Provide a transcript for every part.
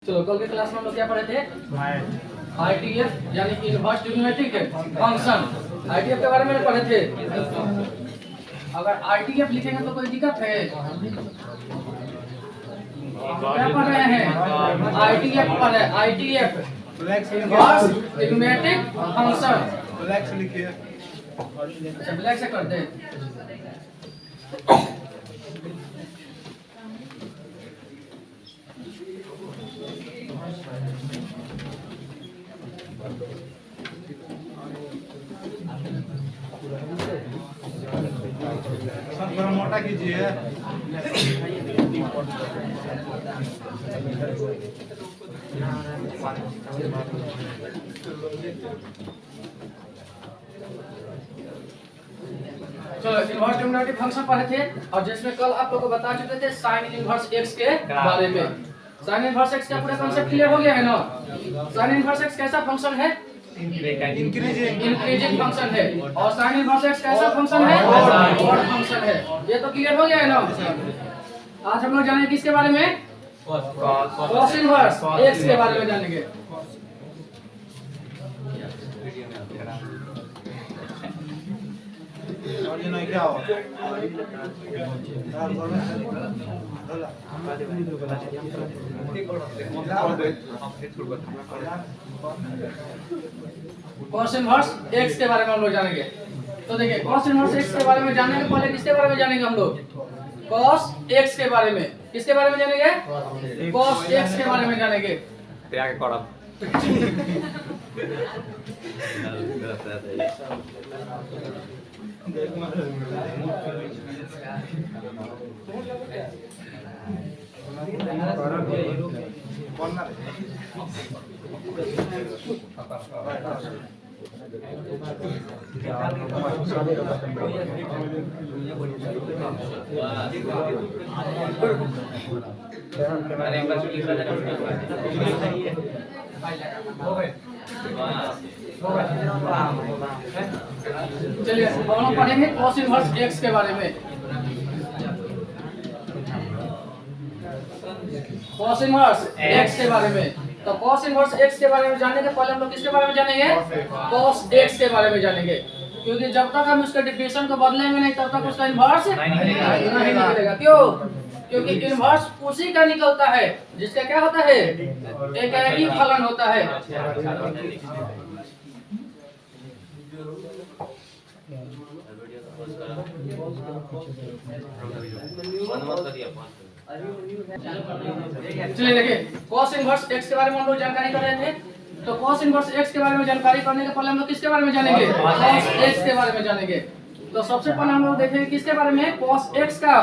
चलो कल के क्लास में हम लोग क्या पढ़े थे? आईटीएफ यानी इनवर्स ट्रिग्नोमेट्रिक फंक्शन, आईटीएफ के बारे में पढ़े थे। अगर आईटीएफ लिखेंगे तो कोई दिक्कत है? क्या पढ़ रहे हैं? आईटीएफ पढ़ रहे हैं। ITF inverse trigonometric function. Black से लिखिए। अच्छा ब्लैक से कर दे। सर थोड़ा मोटा कीजिए। चलो इनवर्स ट्रिग्नोमेट्रिक फंक्शन पढ़े थे और जिसमें कल आप लोगों को बता चुके थे साइन इनवर्स x के बारे में। साइन इनवर्स x का पूरा कांसेप्ट क्लियर हो गया है ना? साइन इनवर्स x कैसा फंक्शन है? इंक्रीजिंग फंक्शन है। और साइन इनवर्स x कैसा फंक्शन है? ऑड फंक्शन है। ये तो क्लियर हो गया है ना? आज हम लोग जानेंगे किसके बारे में? कॉस इनवर्स x के बारे में जानेंगे। और ये नहीं क्या हो? कॉस इनवर्स x के बारे में हम लोग जानेंगे। तो देखिए कॉस इनवर्स x के बारे में जानने के पहले किसके बारे में जानेंगे हम लोग? कॉस x के बारे में। किसके बारे में जानेंगे? कॉस x के बारे में जानेंगे। चलिए हम लोग पढ़ेंगे कॉस इनवर्स x के बारे में। कॉस इनवर्स x के बारे में। तो कॉस इनवर्स x के बारे में जानने के पहले हम लोग किसके बारे में जानेंगे? कॉस x के बारे में जानेंगे। क्योंकि जब तक हम उसके डेफिनेशन को बदलेंगे नहीं तब तक उसका इनवर्स नहीं निकलेगा। क्यों? क्योंकि इनवर्स उसी का निकलता है जिसका क्या होता है? एक ही फलन होता है। चलिए देखिए cos इनवर्स x के बारे में हम लोग जानकारी कर रहे थे। तो cos इनवर्स x के बारे में जानकारी करने के पहले हम लोग किसके बारे में जानेंगे? cos x के बारे में जानेंगे। तो सबसे पहले हम लोग देखेंगे किसके बारे में? cos x का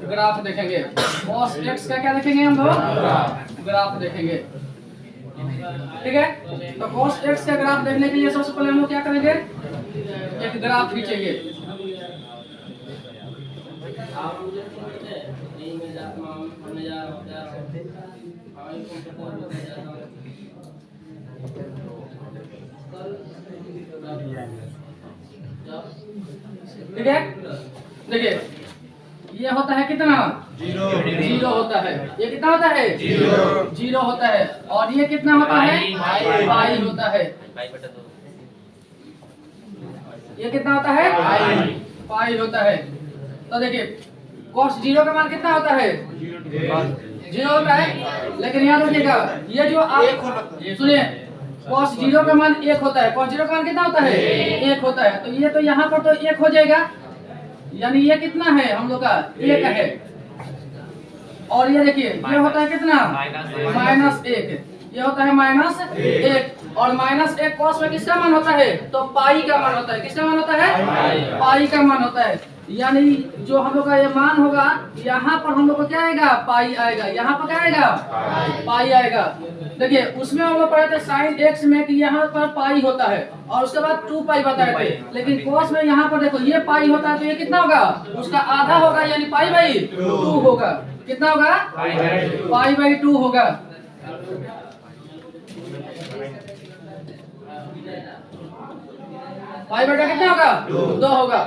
ग्राफ देखेंगे। cos x का क्या देखेंगे हम लोग? ग्राफ देखेंगे। ठीक है। तो cos x का ग्राफ देखने के लिए सबसे पहले हम लोग क्या करेंगे? एक ग्राफ खींचेंगे। ठीक है। देखिए ये होता है कितना? जीरो होता है। ये कितना होता है? जीरो होता है। और ये कितना होता है? पाई होता है। ये कितना होता है? पाई होता है। तो देखिए cos जीरो का मान कितना होता है? जीरो होता है। लेकिन याद रखिएगा ये जो आप सुनिए cos जीरो का मान 1 होता है। cos जीरो का मान कितना होता है? 1 होता है। तो ये तो यहाँ पर तो 1 हो जाएगा। यानी ये कितना है हम लोग का? 1 है। और ये देखिए ये होता है कितना? -1। ये होता है -1। और -1 cos में किसका मान होता है? तो पाई का मान होता है। किसका मान होता है? पाई का मान होता है। यानी जो हम लोग का ये मान होगा यहाँ पर हम लोग को क्या आएगा? पाई आएगा। यहाँ पर क्या आएगा? पाई आएगा। देखिए उसमें हम लोग पढ़े थे साइन x में कि यहाँ पर पाई होता है और उसके बाद 2 पाई बताए थे। लेकिन cos में यहाँ पर देखो ये पाई होता है तो ये कितना होगा? उसका आधा होगा यानी पाई/2 होगा। कितना होगा? पाई/2 होगा। पाई बटा कितना होगा? 2 होगा।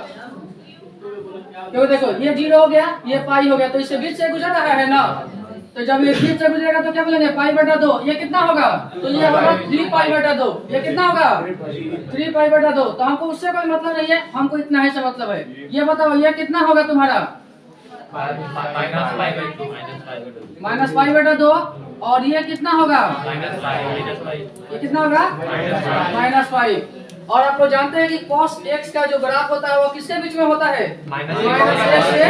क्योंकि देखो ये 0 हो गया, ये पाई हो गया, तो इससे बीच से गुजर रहा है ना, तो जब ये बीच से गुजरेगा तो क्या बोलेंगे पाई बटा 2। ये कितना होगा, तो ये होगा 3 पाई बटा 2। ये कितना होगा 3 पाई बटा 2। तो हमको उससे कोई मतलब नहीं है, हमको इतना ही से मतलब है। ये बताओ ये कितना होगा तुम्हारा माइनस पाई बटा 2, और ये कितना होगा ये कितना होगा माइनस पाई। और आप लोग जानते हैं कि cos x का जो ग्राफ होता है वो किसके बीच में होता है, माइनस x से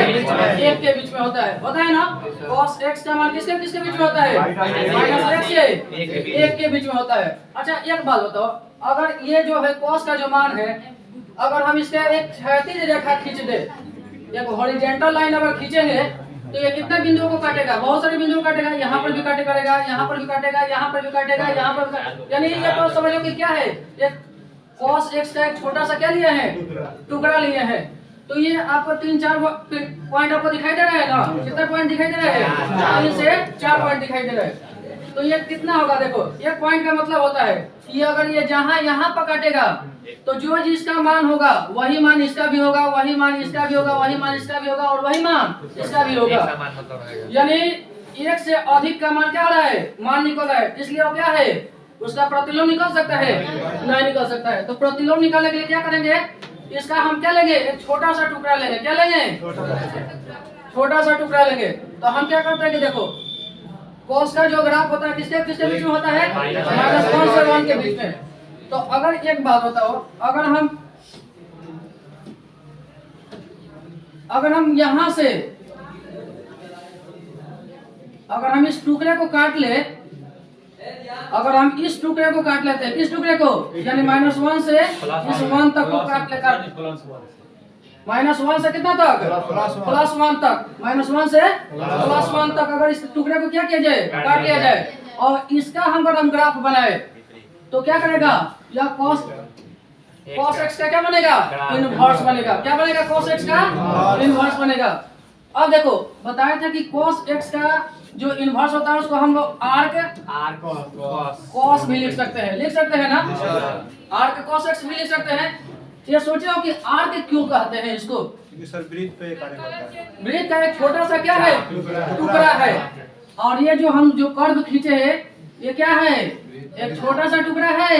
1 के बीच में होता है ना। cos x का मान किसके किसके बीच में होता है, माइनस x से 1 के बीच में होता है। अच्छा एक बात बताओ, अगर ये जो है cos का जो मान है, अगर हम इसका एक क्षैतिज रेखा खींच दे, एक हॉरिजॉन्टल लाइन अगर खींचेंगे तो ये कितने बिंदुओं को काटेगा, बहुत सारे बिंदुओं को काटेगा। यहाँ पर भी काटेगा, यहाँ पर भी काटेगा, यहाँ पर भी काटेगा, यहाँ पर, यानी ये तो समझ लो कि क्या है, एक cos x का एक छोटा सा क्या लिए हैं, टुकड़ा लिए हैं। तो ये आपको 3-4 पॉइंट आपको दिखाई दे रहा है ना, कितने पॉइंट दिखाई दे रहे हैं, 3 से 4 पॉइंट दिखाई दे रहे हैं। तो ये कितना होगा, देखो एक पॉइंट का मतलब होता है कि अगर ये जहाँ यहाँ पर काटेगा तो जो जिसका मान होगा वही मान इसका भी होगा, वही मान इसका भी होगा, वही मान इसका भी होगा, और वही मान इसका भी होगा। यानी एक से अधिक का मान क्या आ रहा है, मान निकल रहा है, इसलिए वो क्या है, उसका प्रतिलोम निकल सकता है, नहीं निकल सकता है। तो प्रतिलोम निकालने के लिए क्या करेंगे, इसका हम क्या लेंगे, एक छोटा सा टुकड़ा लेंगे। क्या लेंगे, छोटा सा टुकड़ा लेंगे। तो हम क्या करते हैं कि देखो cos का जो ग्राफ होता है किसके किसके बीच में होता है, -1 से 1 के बीच में। तो अगर एक बात बताओ, अगर हम यहाँ से अगर हम इस टुकड़े को काट ले, अगर हम इस टुकड़े को काट लेते हैं, किस टुकड़े को, यानी -1 से इस 1 तक को काट लेकर, -1 से कितना तक, +1 तक, -1 से +1 तक अगर इस टुकड़े को क्या किया जाए, काट लिया जाए, और इसका हम ग्राफ बनाए तो क्या करेगा, या cos x का क्या बनेगा, इनवर्स बनेगा। क्या बनेगा, cos x का इनवर्स बनेगा। अब देखो बताया था कि cos x का जो इनवर्स होता है उसको हम लोग आर्क cos भी लिख सकते हैं ना, आर्क cos x भी लिख सकते हैं। ये सोचे हो कि आर्क क्यों कहते हैं इसको, सर ब्रिज पे कार्य करता है, ब्रिज का एक छोटा सा क्या है, टुकड़ा है। और ये जो हम जो कर्व खींचे हैं ये क्या है, एक छोटा सा टुकड़ा है।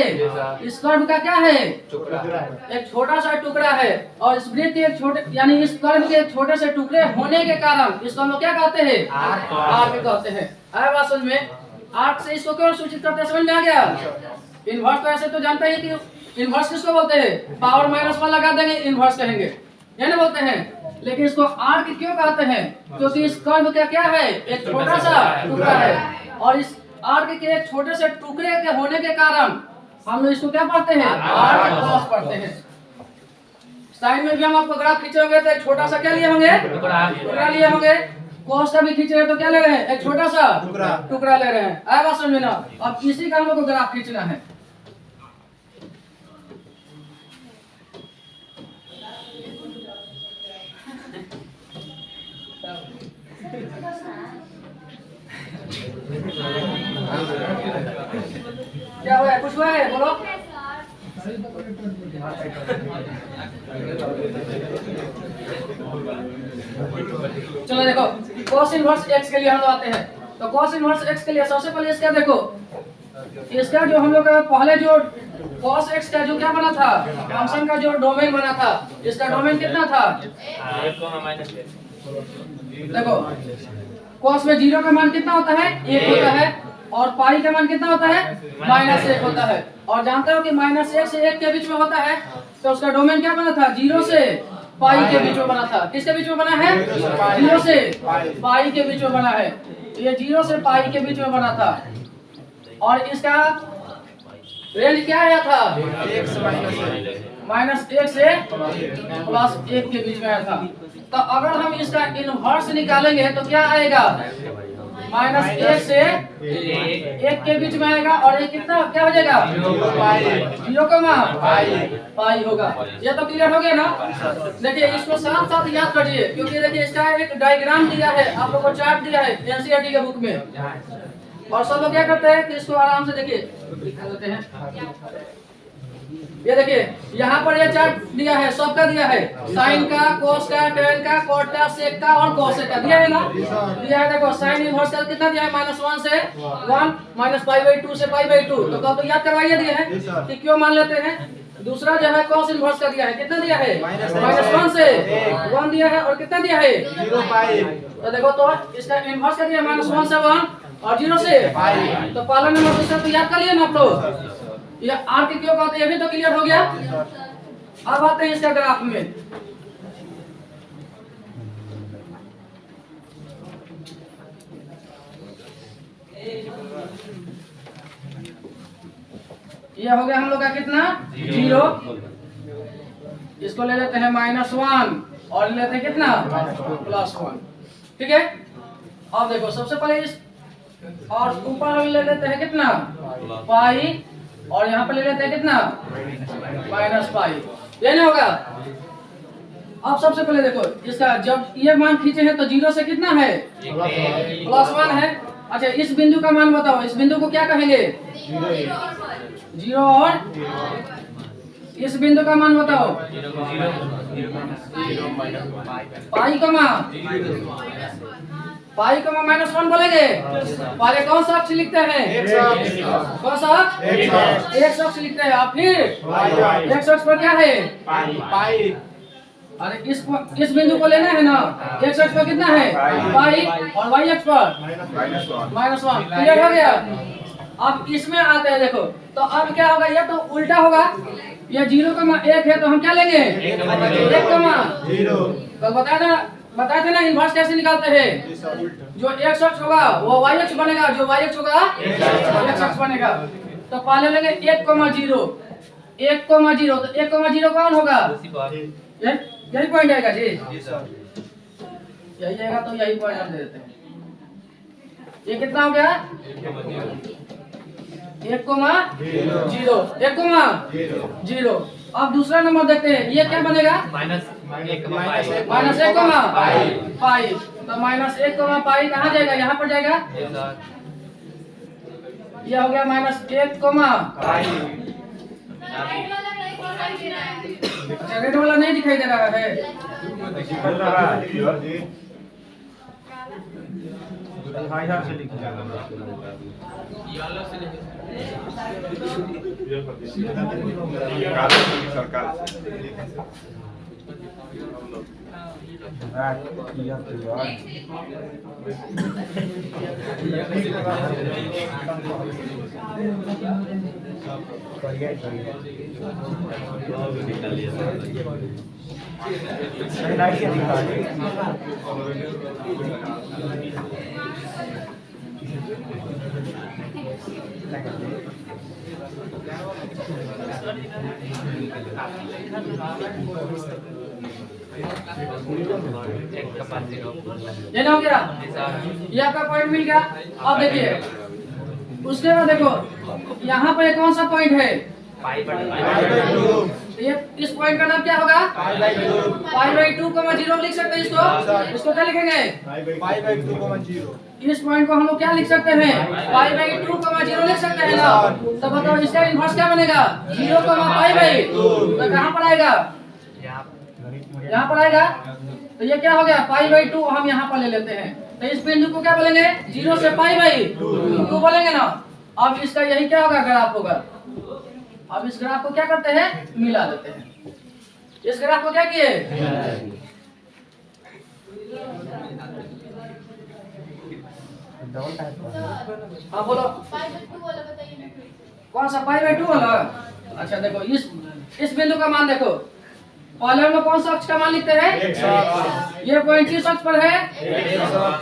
इस कर्व का क्या है, एक छोटा सा टुकड़ा है। और इस वृत्त के एक छोटे, यानी इस कर्व के एक छोटे से टुकड़े होने के कारण इसको हम लोग क्या कहते हैं, आर्क कहते हैं। आया बात समझ में, आर्क से इसको क्यों सूचित करते हैं, समझ में आ गया। इनवर्स तो ऐसे तो जानते हैं कि इनवर्स किसको बोलते हैं, पावर -1 लगा देंगे इनवर्स कहेंगे, ये ना बोलते हैं। लेकिन इसको आर्क क्यों कहते हैं, क्योंकि इस कर्व का क्या है, एक छोटा सा टुकड़ा है। और इस आर्क के एक छोटे से टुकड़े के होने के कारण हम लोग इसको क्या पढ़ते हैं, आर्क cos पढ़ते हैं। साइन में भी हम आपको ग्राफ खींचे होंगे तो एक छोटा सा क्या लिए होंगे, टुकड़ा लिए होंगे। cos का भी खींच रहे हैं तो क्या ले रहे हैं, एक छोटा सा टुकड़ा ले रहे हैं। आया बात समझ में ना। अब इसी का हम लोग को ग्राफ खींचना है। क्या हुआ है, कुछ हुआ है, बोलो। चलो देखो cos इनवर्स x के लिए हम आते हैं। तो cos इनवर्स x के लिए सबसे पहले इसका देखो, इसका जो हम लोग का पहले जो cos x का जो क्या बना था, फंक्शन का जो डोमेन बना था, इसका डोमेन कितना था, देखो cos में 0 का मान कितना होता है, 1 होता है, और पाई का मान कितना होता है, -1 होता है। और जानते हो कि -1 से 1 के बीच में होता है, तो उसका डोमेन क्या बना था, 0 से पाई के बीच में बना था। किसके बीच में बना है, 0 से पाई के बीच में बना है। ये 0 से पाई के बीच में बना था। और इसका रेंज क्या आया था, -1 से +1 के बीच में आया था। तो अगर हम इसका इनवर्स निकालेंगे तो क्या आएगा, -1 से 1 के बीच में आएगा, और ये कितना क्या हो जाएगा, 0 का मान पाई होगा। ये तो क्लियर हो गया ना। देखिए इसको साथ साथ याद करिए, क्योंकि देखिए इसका एक डायग्राम दिया है, आप लोगों को चार्ट दिया है एनसीईआरटी के बुक में। और सब लोग क्या करते हैं कि इसको आराम से देखिए दिखा देते हैं। ये देखिए यहाँ पर ये चार्ट दिया है, सबका दिया है, साइन का, कोस का, टेन का, कॉट का, सेक का और कोसेक का दिया है ना। दिया है, देखो साइन इनवर्स का कितना दिया है, -1 से 1, -π/2 से π/2। तो कब तो याद करवाइए दिया है कि क्यों मान लेते हैं। दूसरा जो है cos इनवर्स का दिया है, कितना दिया है, -1 से 1 दिया है और कितना दिया है 0π। तो देखो तो इसका इनवर्स का दिया -1 से 1 और 0 से π। तो पालन नंबर दूसरा तो याद कर लिए ना आप लोग। ये आर के क्यों कहते हैं, ये भी तो क्लियर हो गया। अब आते हैं इसका ग्राफ में। ये हो गया हम लोग का कितना 0। इसको ले लेते हैं -1 और ले लेते हैं कितना +1। ठीक है। अब देखो सबसे पहले इस और ऊपर हम ले लेते हैं कितना पाई और यहाँ पे ले लेते हैं कितना -π। ये नहीं होगा। अब सबसे पहले देखो इसका जब ये मान खींचे हैं तो 0 से कितना है +1 है। अच्छा इस बिंदु का मान बताओ, इस बिंदु को क्या कहेंगे 0 और इस बिंदु का मान बताओ पाई कमा -1 बोलेंगे। पहले कौन सा अक्ष लिखते हैं, कौन सा x अक्ष लिखते हैं। आप फिर x अक्ष पर क्या है पाई। अरे इस बिंदु को लेना है ना, x अक्ष पर कितना है पाई और y अक्ष पर -1। क्लियर हो गया। अब इसमें आते हैं देखो, तो अब क्या होगा, ये तो उल्टा होगा। ये 0,1 है तो हम क्या लेंगे 1,0। तो बताए थे ना इनवर्स कैसे निकालते हैं। जो x अक्ष होगा वो y अक्ष बनेगा, जो y अक्ष होगा x अक्ष बनेगा। तो पहले लेंगे 1,0 1,0। तो 1,0 कौन होगा, यही पॉइंट आएगा जी, यही आएगा। तो यही पॉइंट हम दे देते हैं। ये कितना हो गया 1,0। अब दूसरा नंबर देखते हैं, ये क्या बनेगा -1,π। तो -1,π कहाँ जाएगा, यहाँ पर जाएगा। ये हो गया -1,π। रेड वाला नहीं दिखाई दे रहा है। ये ना हो गया, ये आपका पॉइंट मिल गया। अब देखिए उसके बाद देखो यहाँ पे कौन सा पॉइंट है ये, इस पॉइंट का नाम क्या होगा π/2,0 लिख सकते हैं। इसको क्या लिखेंगे π/2,0। इस पॉइंट को हम लोग क्या लिख सकते हैं π/2,0 लिख सकते हैं ना। तो बताओ इसका इनवर्स क्या बनेगा 0,π/2। तो कहाँ पर आएगा, यहाँ पर आएगा। तो ये क्या हो गया π/2 हम यहाँ पर ले लेते हैं। तो इस बिंदु को क्या बोलेंगे 0 से π/2 बोलेंगे ना। अब इसका यही क्या होगा ग्राफ होगा। अब इस ग्राफ को क्या करते हैं मिला देते हैं। इस ग्राफ को क्या किए हाँ बोलो कौन सा π/2 वाला। अच्छा देखो इस बिंदु का मान देखो, पहले में कौन सा अक्ष का मान लिखते हैं ये पॉइंट किस अक्ष पर है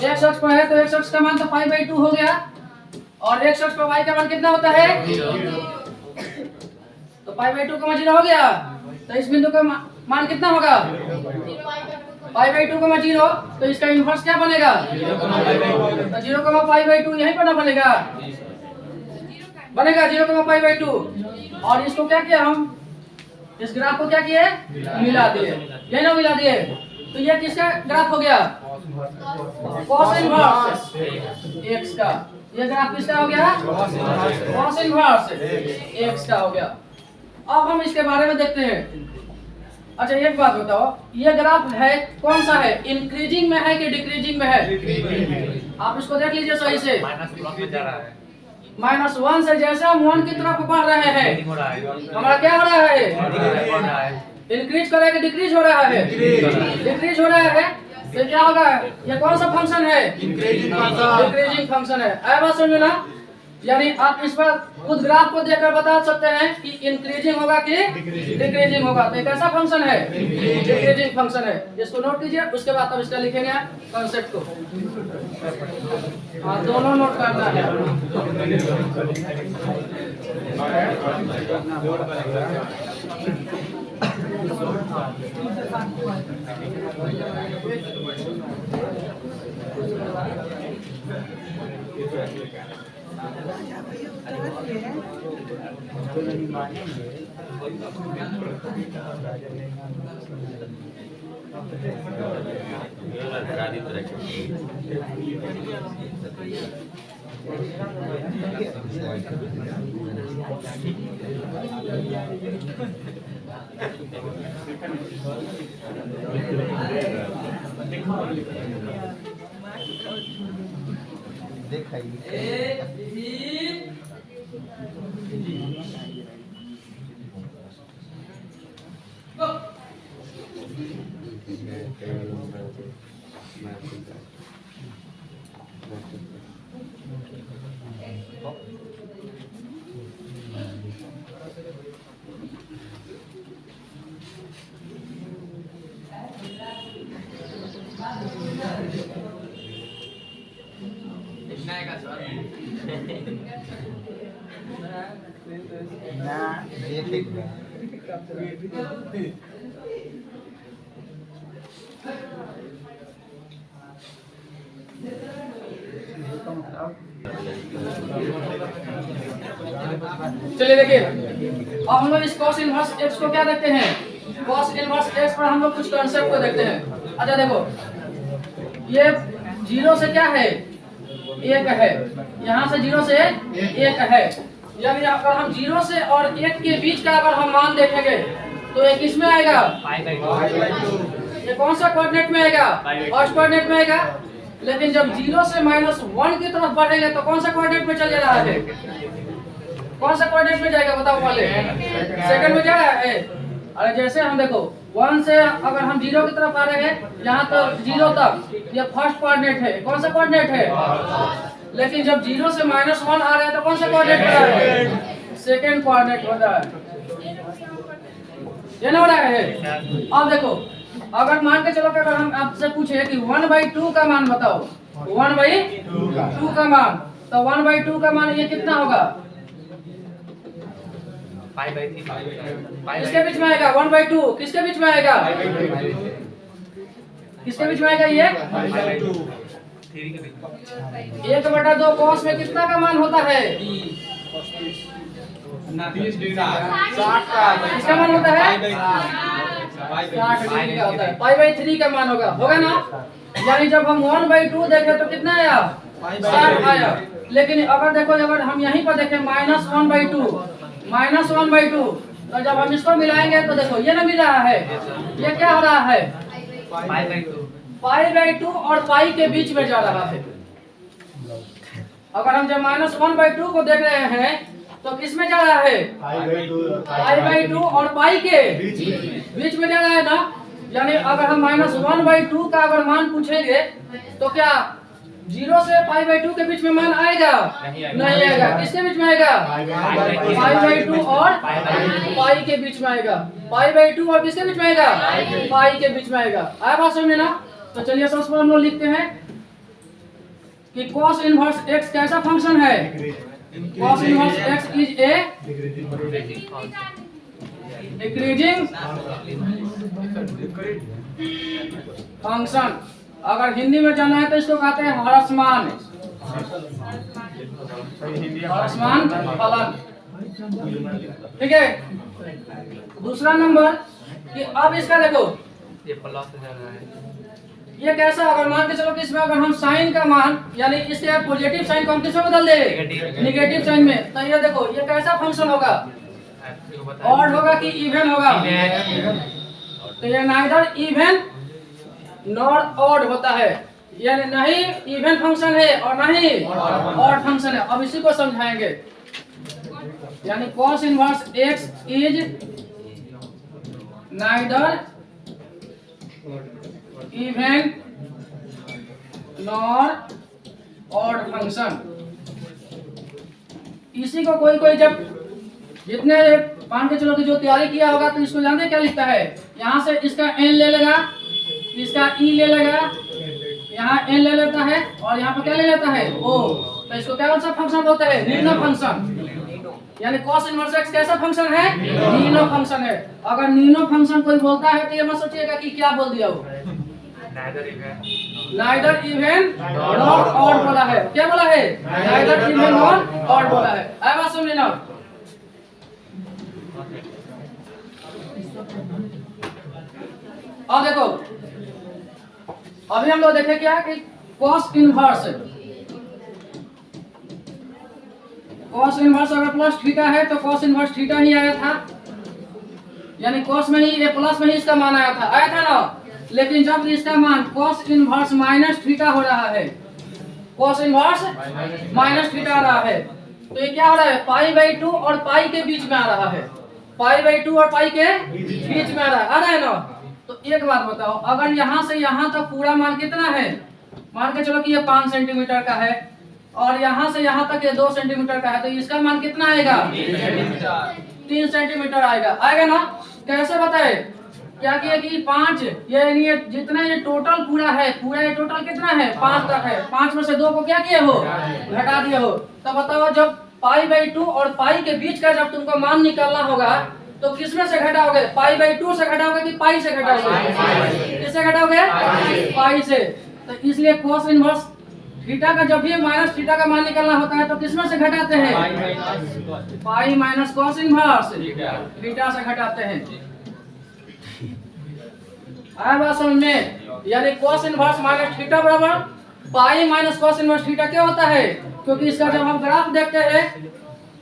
x अक्ष पर है। तो x अक्ष का मान तो π/2 हो गया और x अक्ष पर y का मान कितना होता है तो π/2,0 हो गया। तो इस बिंदु का मान कितना होगा π/2,0। तो इसका इनवर्स क्या बनेगा तो 0,π/2 यहीं पर बनेगा 0,π/2। और इसको क्या किया हम इस ग्राफ को क्या किए मिला दिए, ये ना मिला दिए। तो ये किसका ग्राफ हो गया cos इनवर्स x का। ये ग्राफ किसका हो गया cos इनवर्स x का हो गया। अब हम इसके बारे में देखते हैं। अच्छा एक बात बताओ, ये ग्राफ है कौन सा है, इंक्रीजिंग में है कि डिक्रीजिंग में है? आप इसको देख लीजिए सही से। -1 से जैसे हम 1 की तरफ बढ़ रहे हैं हमारा क्या हो रहा है, इंक्रीज कर रहा है कि डिक्रीज हो रहा है? डिक्रीज हो रहा है। तो क्या होगा, ये कौन सा फंक्शन है, डिक्रीजिंग फंक्शन है। आया बात समझ में ना? यानी आप इस पर खुद ग्राफ को देखकर बता सकते हैं कि इंक्रीजिंग होगा कि डिक्रीजिंग होगा। तो कैसा फंक्शन है, डिक्रीजिंग फंक्शन है। इसको नोट कीजिए, उसके बाद अब इसका लिखेंगे कॉन्सेप्ट को। हाँ दोनों नोट करना है। चलिए देखिए, अब हम लोग इस cos इनवर्स x को क्या देखते हैं, cos इनवर्स x पर हम लोग कुछ कॉन्सेप्ट को देखते हैं। अच्छा देखो, ये 0 से क्या है, 1 है, यहाँ से 0 से 1 है। यानी अगर हम 0 से और 1 के बीच का अगर हम मान देखेंगे तो ये किस में आएगा, ये कौन सा कोऑर्डिनेट में आएगा, फर्स्ट कोऑर्डिनेट में आएगा। लेकिन जब 0 से -1 की तरफ बढ़ेंगे तो कौन सा कोऑर्डिनेट में चल जा रहा है, कौन सा कोऑर्डिनेट में जाएगा बताओ पहले, सेकंड में जा रहा है। अरे जैसे हम देखो 1 से अगर हम 0 की तरफ आ रहे हैं, यहाँ तो 0 तक ये फर्स्ट कोऑर्डिनेट है, कौन सा कोऑर्डिनेट है। लेकिन जब 0 से -1 आ रहे हैं तो कौन सा कोऑर्डिनेट हो रहा है, सेकंड कोऑर्डिनेट हो रहा है। ये ना हो रहा है। अब देखो, अगर मान के चलो कि अगर हम आपसे पूछे कि 1/2 का मान बताओ, 1/2 का मान, तो 1/2 का मान ये कितना होगा, किसके बीच में आएगा, 1/2 किसके बीच में आएगा, किसके बीच में आएगा, ये 1/2 cos में कितना का मान होता है, 60 मान होता है, 60 डिग्री का होता है, π/3 का मान होगा ना। यानी जब हम 1/2 देखे तो कितना आया, 60 आया। लेकिन अगर देखो, अगर हम यहीं पर देखें -1/2, तो जब हम इसको मिलाएंगे तो देखो ये ना मिल रहा है, ये क्या हो रहा है, π/2 और पाई के बीच में जा रहा है। अगर हम जब -1/2 को देख रहे हैं तो किस में जा रहा है, π/2 और पाई के बीच में जा रहा है ना। यानी अगर हम -1/2 का अगर मान पूछेंगे तो क्या 0 से π/2 के बीच में मान आएगा, नहीं आएगा। किसके बीच में आएगा, π/2 और पाई के बीच में आएगा, π/2 और किसके बीच में आएगा, पाई के बीच में आएगा। आया बात समझ में ना। तो चलिए सबसे पहले हम लोग लिखते हैं कि cos इनवर्स x कैसा फंक्शन है, cos inverse x is a decreasing function. अगर हिंदी में जानना है तो इसको कहते हैं ह्रासमान फलन। ठीक है। दूसरा नंबर कि अब इसका देखो, ये प्लस हो जा रहा है, ये कैसा, अगर मान के चलो कि इसमें अगर हम साइन का मान यानी इसके पॉजिटिव साइन को हम किसमें बदल दे, नेगेटिव साइन में, तो ये देखो ये कैसा फंक्शन होगा, ऑड होगा कि इवन होगा? तो ये नाइदर इवन नॉर ऑड होता है, यानी नहीं इवन फंक्शन है और नहीं ऑड फंक्शन है। अब इसी को समझाएंगे, यानी cos inverse x is neither even nor odd function. इसी को कोई कोई जब जितने मान के चलो कि जो तैयारी किया होगा तो इसको जानते क्या लिखता है, यहाँ से इसका n ले लेगा, इसका e ले लेगा, यहाँ n ले लेता है और यहाँ पर क्या ले लेता है o। तो इसको क्या कौन सा फंक्शन बोलते हैं? Nino function. यानी cos इनवर्स x कैसा फंक्शन है? नीनो फंक्शन है। अगर नीनो फंक्शन कोई बोलता है तो ये मत सोचिएगा कि क्या बोल दिया वो, नाइदर इवन नॉर ऑड बोला है। क्या बोला है? नाइदर इवन नॉर ऑड बोला है। आया बात समझे ना? अब देखो, अभी हम लोग देखे क्या कि cos इनवर्स अगर प्लस थीटा है तो cos इनवर्स थीटा ही आया था, यानी cos में ही ये प्लस में ही इसका मान आया था ना। लेकिन जब इसका मान cos इनवर्स माइनस थीटा हो रहा है, cos इनवर्स माइनस थीटा आ रहा है, तो ये क्या हो रहा है? π/2 और पाई के बीच में आ रहा है, π/2 और पाई के बीच में आ रहा है ना। तो एक बात बताओ, अगर यहाँ से यहाँ तक पूरा मान कितना है? मान के चलो कि ये 5 सेंटीमीटर का है और यहाँ से यहाँ तक ये 2 सेंटीमीटर का है, तो इसका मान कितना आएगा? 3 सेंटीमीटर आएगा ना। कैसे बताए? क्या किया कि 5 ये जितना ये टोटल पूरा है, पूरा ये टोटल कितना है? 5 तक है। 5 में से 2 को क्या किए हो? घटा दिए हो। तो बताओ, जब π/2 और पाई के बीच का जब तुमको मान निकालना होगा तो किसमें से घटाओगे? π/2 से घटाओगे कि पाई से घटाओगे? किससे घटाओगे? पाई से। तो इसलिए cos इनवर्स थीटा का जब भी माइनस थीटा का मान निकालना होता है तो किसमें से घटाते हैं? Pi minus cos inverse theta से घटाते हैं। आया बात समझ में? यानी cos इनवर्स माइनस थीटा बराबर pi minus cos inverse theta क्या होता है? क्योंकि इसका जब हम ग्राफ देखते हैं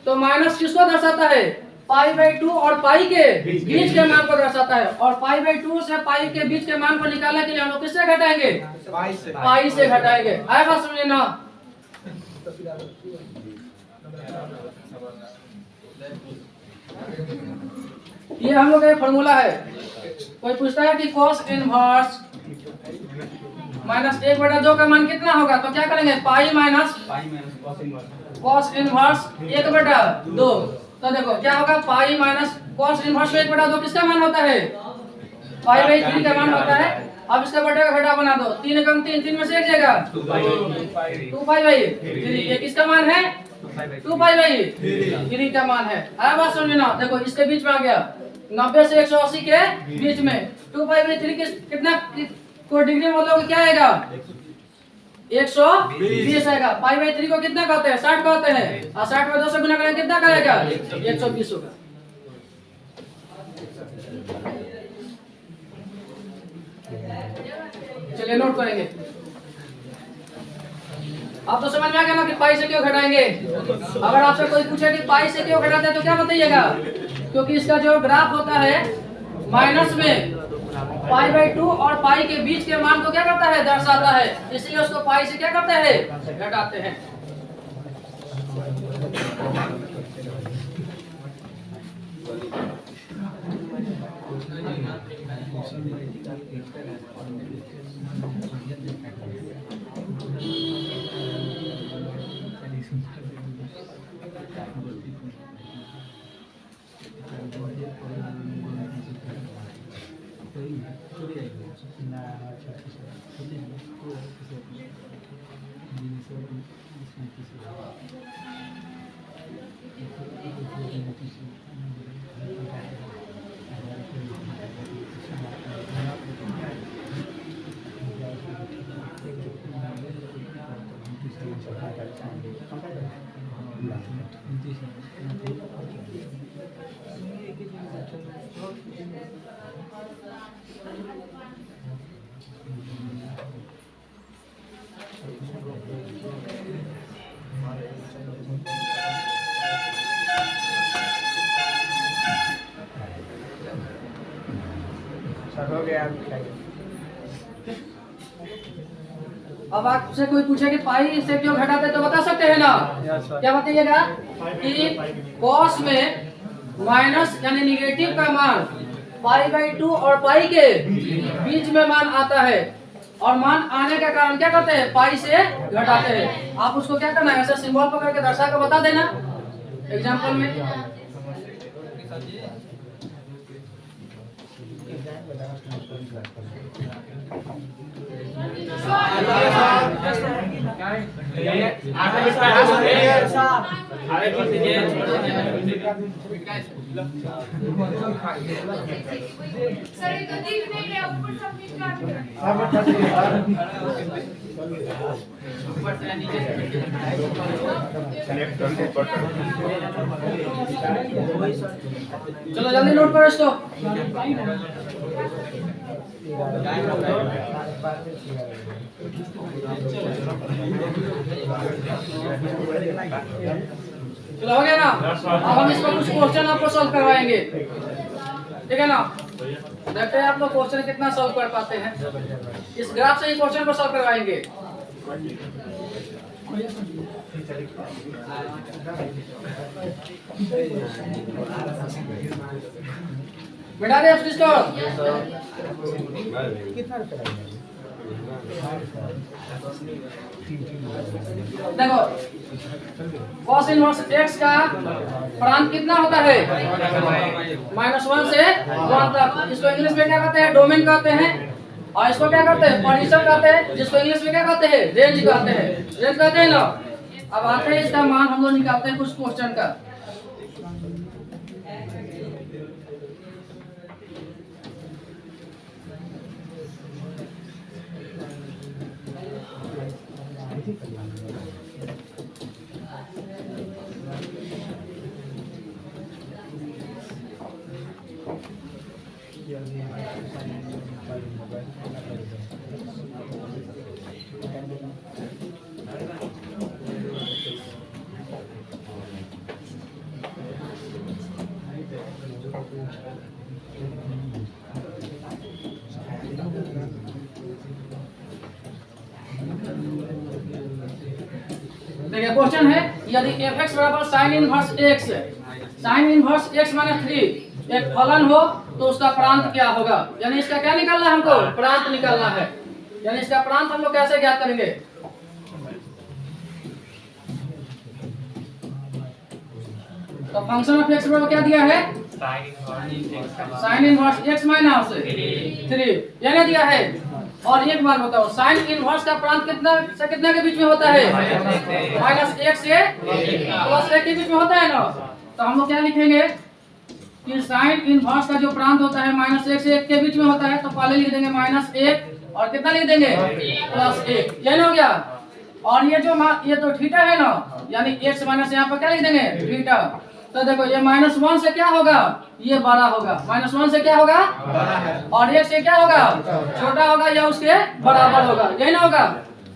तो माइनस किसको दर्शाता है? π/2 और पाई के बीच के मान को दर्शाता है, और π/2 से पाई के बीच के मान को निकालने के लिए हम लोग किससे घटाएंगे? पाई से घटाएंगे। आया बात समझे ना? ये हम लोग का फॉर्मूला है। कोई पूछता है कि cos इनवर्स माइनस 1/2 का मान कितना होगा, तो क्या करेंगे? Pi minus cos inverse 1/2। तो देखो क्या होगा? पाई माइनस cos इनवर्स 1/2 किसका मान होता है? π/3 का मान होता है। अब इसका बटे का घटा बना दो, 3 कम 3, 3 में से एक जाएगा 2π/3। ये किसका मान है? 2π/3 का मान है। आया बात समझ ना? देखो इसके बीच में आ गया 90 से 180 के बीच में 2π/3 कितना को डिग्री मतलब क्या आएगा? 120 आएगा। π/3 को कितना कहते हैं? 60 कहते हैं, और 60 में 2 से गुना करेंगे कितना करेगा? 120 होगा। चलिए नोट करेंगे। अब तो समझ में आ गया ना कि पाई से क्यों घटाएंगे। अगर आपसे कोई पूछे कि पाई से क्यों घटाते हैं तो क्या बताइएगा? क्योंकि इसका जो ग्राफ होता है माइनस में π/2 और पाई के बीच के मान को क्या करता है? दर्शाता है, इसलिए उसको पाई से क्या करते हैं? घटाते हैं। अब आपसे कोई पूछे कि पाई से क्यों घटाते तो बता सकते हैं ना? क्या बताइएगा कि कॉस में माइनस यानी निगेटिव का मान पाई/2 और पाई के बीच में मान आता है, और मान आने का कारण क्या करते हैं? पाई से घटाते हैं। आप उसको क्या करना है, ऐसा सिंबल पकड़ के दर्शा के बता देना एग्जाम्पल में। सर ये तो दिख नहीं रहा, ऊपर सबमिट कर दो। चलो जल्दी नोट करो इसको। चलो हो गया ना? अब हम इसका कुछ क्वेश्चन आपको सॉल्व करवाएंगे, ठीक है ना? देखते हैं आप लोग क्वेश्चन कितना सॉल्व कर पाते हैं। इस ग्राफ से ही क्वेश्चन को सॉल्व करवाएंगे। बिठा दे इसको। देखो cos इनवर्स x का प्रांत कितना होता है? -1 से 1 तक। इसको इंग्लिश में क्या कहते हैं? डोमेन कहते हैं। और इसको क्या कहते हैं? पोजीशन कहते हैं, जिसको इंग्लिश में क्या कहते हैं? रेंज कहते हैं। रेंज कहते हैं ना। अब आते हैं इसका मान हम लोग निकालते हैं कुछ क्वेश्चन का। देखिए क्वेश्चन है, यदि fx बराबर sin inverse x, sin inverse x minus 3 एक फलन हो तो उसका प्रांत क्या होगा? यानी इसका क्या निकालना है हमको? प्रांत निकालना है। यानी इसका प्रांत हम लोग कैसे ज्ञात करेंगे? तो फंक्शन ऑफ x बराबर क्या दिया है? sin इनवर्स x माइनस 3 यानी दिया है। और एक बार बताओ, साइन इनवर्स का प्रांत कितना से कितना के बीच में होता है? -1 से +1 के बीच में होता है ना। तो हम लोग क्या लिखेंगे कि साइन इनवर्स का जो प्रांत होता है -1 से 1 के बीच में होता है। तो पहले लिख देंगे -1 और कितना लिख देंगे? +1। ये हो गया। और ये जो ये तो थीटा है ना, यानी x माइनस यहाँ पर क्या लिख देंगे? थीटा। तो देखो ये -1 से क्या होगा? ये बड़ा होगा। -1 से क्या होगा? और 1 से क्या होगा? छोटा होगा या उसके बराबर होगा। यही ना होगा।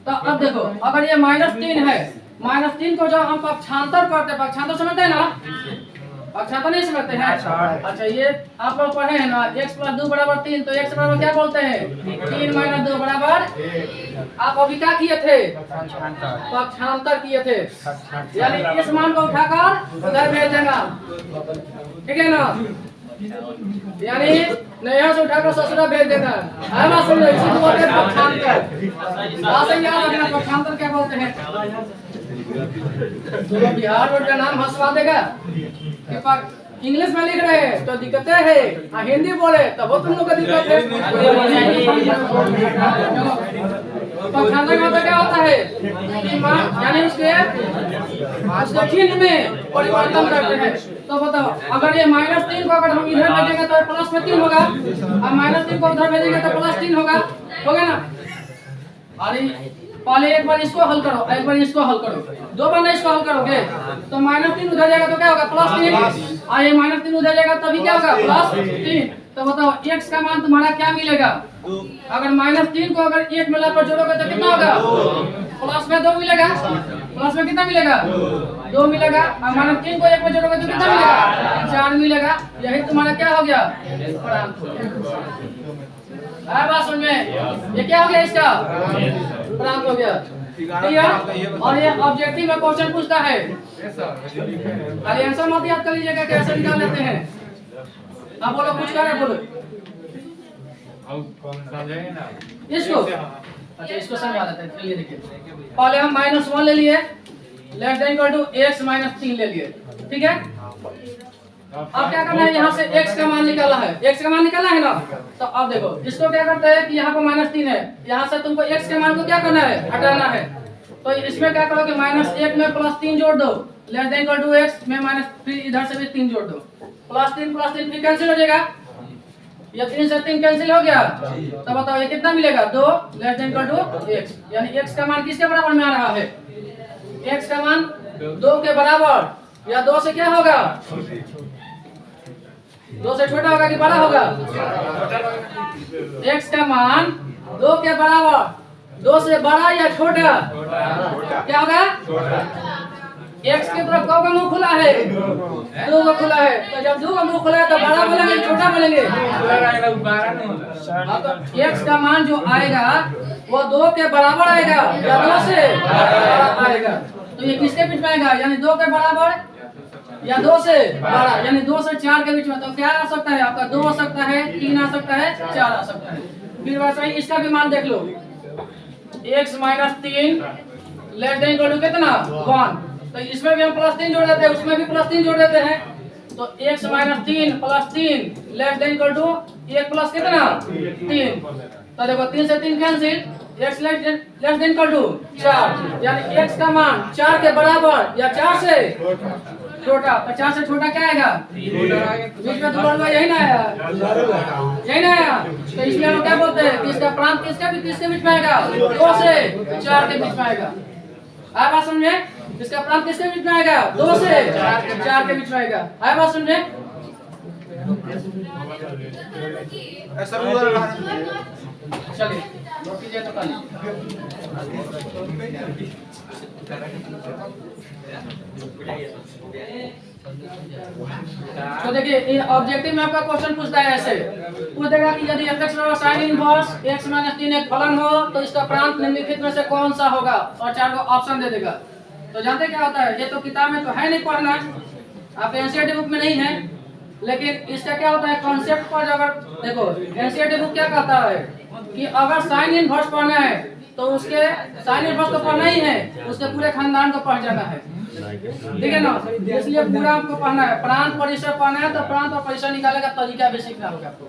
तो अब देखो, अगर ये -3 है, -3 को जब हम पक्षांतर करते हैं, पक्षांतर समझते हैं ना? पक्षांतर नहीं समझते हैं? अच्छा ये आप लोग पढ़े हैं ना, x + 2 = 3। तो x बराबर क्या बोलते हैं? 3 - 2 = आप अभी क्या किए थे? पक्षांतर किए थे। यानी इस मान को उठाकर उधर भेज देना, ठीक है ना? यानी यहाँ से उठाकर ससुरा भेज देना है ना। समझो, इसी को बोलते हैं पक्षांतर। याद रखना पक्षांतर क्या बोलते हैं। तो बिहार बोर्ड का नाम हंसवा देगा कि इंग्लिश में लिख रहे हैं तो दिक्कतें है, हिंदी बोले तब तुम लोग को दिक्कत है। पक्षांतर का मतलब क्या होता है कि यानी उसके चिन्ह में परिवर्तन करते हैं। तो बताओ, अगर ये -3 को अगर हम इधर भेजेंगे तो +3 होगा, और -3 को उधर भेजेंगे तो +3 होगा। हो गया ना? अरे पहले एक बार इसको हल करो, एक बार इसको हल करो, 2 बार नहीं इसको हल करोगे तो -3 उधर जाएगा तो क्या होगा? +3। और ये -3 उधर जाएगा तभी क्या होगा? +3। तो बताओ x का मान तुम्हारा क्या मिलेगा? अगर -3 को अगर 1 मिला पर जोड़ोगे तो कितना होगा? प्लस में 2 मिलेगा। प्लस में कितना मिलेगा? 2 मिलेगा। और -3 को 1 में जोड़ोगे तो कितना मिलेगा? 4 मिलेगा। यही तुम्हारा क्या हो गया? प्रांत हो गया। आया बात समझ में? ये क्या हो गया इसका? प्रांत हो गया। क्लियर? और ये ऑब्जेक्टिव में क्वेश्चन पूछता है, खाली आंसर मत याद कर लीजिएगा, कैसे निकाल लेते हैं। हाँ बोलो, कुछ कर रहे बोलो। इसको अच्छा इसको समझा देते हैं। चलिए देखिए, पहले हम -1 ले लिए, less than equal to x - 3 ले लिए, ठीक है। अब क्या करना है, यहाँ से x का मान निकाला है, x का मान निकाला है ना। तो अब देखो इसको क्या करते हैं कि यहाँ पर -3 है, यहाँ से तुमको x के मान को क्या करना है, हटाना है। तो इसमें क्या करोगे, -1 में +3 जोड़ दो, less than equal to x में फिर इधर से भी 3 जोड़ दो, +3 फिर कैंसिल हो जाएगा। ये 3 से 3 कैंसिल हो गया। तो बताओ ये कितना मिलेगा, 2 less than equal to x, यानी x का मान किसके बराबर में आ रहा है, x का मान 2 के बराबर, या 2 से क्या होगा, 2 से छोटा होगा कि बड़ा होगा। x का मान 2 के बराबर, 2 से बड़ा या छोटा, क्या होगा, x की तरफ कौन का मुंह खुला है, 2 का खुला है। तो जब 2 का मुंह खुला है तो बड़ा बोलेंगे छोटा बोलेंगे। हाँ, तो x का मान जो आएगा वो 2 के बराबर आएगा या 2 से बड़ा आएगा। तो ये किसके बीच में आएगा, यानी 2 के बराबर या 2 से बड़ा, यानी 2 से 4 के बीच में। तो क्या आ सकता है आपका, 2 आ सकता है, 3 आ सकता है, 4 आ सकता है। फिर वैसा ही इसका भी मान देख लो, x - 3 less than equal to कितना, 1। तो इसमें भी हम +3 जोड़ देते हैं, उसमें भी +3 जोड़ देते हैं। तो x - 3 + 3 less than equal to 1 plus कितना, 3। तो देखो 3 से 3 cancel, x less than equal to 4, यानी x का मान 4 के बराबर या 4 से छोटा। 50 से छोटा क्या आएगा, बीच में दुबड़ा यही ना आया, यही ना आया। तो इसलिए हम क्या बोलते हैं कि इसका प्रांत किसके बीच में आएगा, 2 से 4 के बीच में आएगा। आया बात समझे, इसका प्रांत किसके बीच में आएगा, 2 से 4 के बीच में आएगा। आया बात समझे। चलिए नोट कीजिए तो कल। तो देखिए ऑब्जेक्टिव में आपका क्वेश्चन पूछता है ऐसे, पूछेगा कि यदि f(x) sin इनवर्स x - 3 एक फलन हो तो इसका प्रांत निम्नलिखित में से कौन सा होगा, और 4 को ऑप्शन दे देगा। तो जानते क्या होता है, ये तो किताब में तो है नहीं पढ़ना, आप एनसीईआरटी बुक में नहीं है, लेकिन इसका क्या होता है कॉन्सेप्ट पर। अगर देखो एनसीईआरटी बुक क्या कहता है कि अगर साइन इनवर्स पढ़ना है तो उसके साइन इनवर्स को पढ़ना ही है, उसके पूरे खानदान को पढ़ जाना है, ठीक है ना। इसलिए पूरा आपको पढ़ना है, प्रांत परिसर पढ़ना है तो प्रांत और परिसर निकालने का तरीका भी सीखना होगा आपको।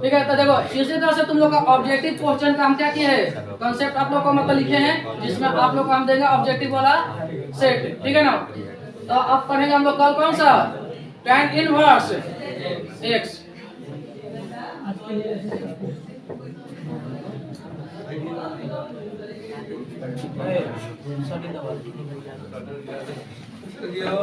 ठीक है, तो देखो इसी तरह से तुम लोग का ऑब्जेक्टिव क्वेश्चन का हम क्या किए हैं, कॉन्सेप्ट आप लोग को मतलब लिखे हैं, जिसमें आप लोग को हम देंगे ऑब्जेक्टिव वाला सेट, ठीक है ना। तो अब पढ़ेंगे हम लोग कल कौन सा, tan इनवर्स x। Yo,